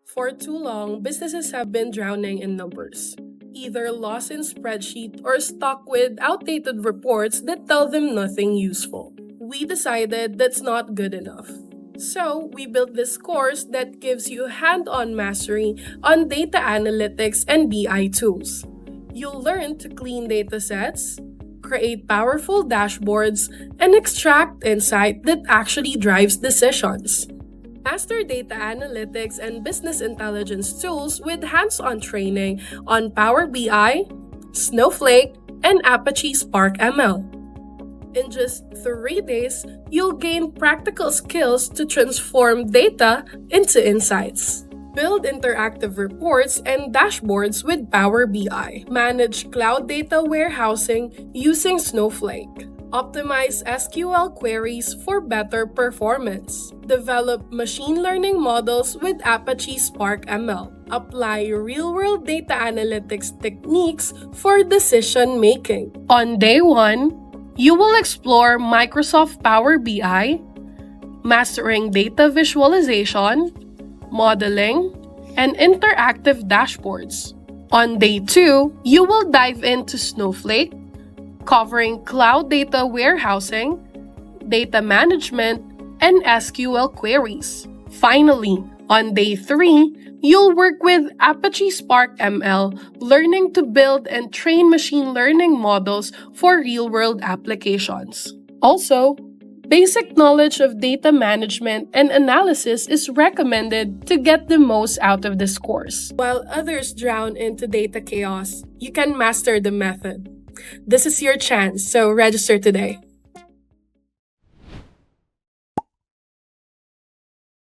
For too long, businesses have been drowning in numbers, either lost in spreadsheet or stuck with outdated reports that tell them nothing useful. We decided that's not good enough. So, we built this course that gives you hand-on mastery on data analytics and BI tools. You'll learn to clean datasets, create powerful dashboards, and extract insight that actually drives decisions. Master data analytics and business intelligence tools with hands-on training on Power BI, Snowflake, and Apache Spark ML. In just 3 days, you'll gain practical skills to transform data into insights. Build interactive reports and dashboards with Power BI. Manage cloud data warehousing using Snowflake. Optimize SQL queries for better performance. Develop machine learning models with Apache Spark ML. Apply real-world data analytics techniques for decision making. On day 1, you will explore Microsoft Power BI, mastering data visualization, modeling, and interactive dashboards. On day 2, you will dive into Snowflake, covering cloud data warehousing, data management, and SQL queries. Finally, on day 3, you'll work with Apache Spark ML, learning to build and train machine learning models for real-world applications. Also, basic knowledge of data management and analysis is recommended to get the most out of this course. While others drown into data chaos, you can master the method. This is your chance, so register today.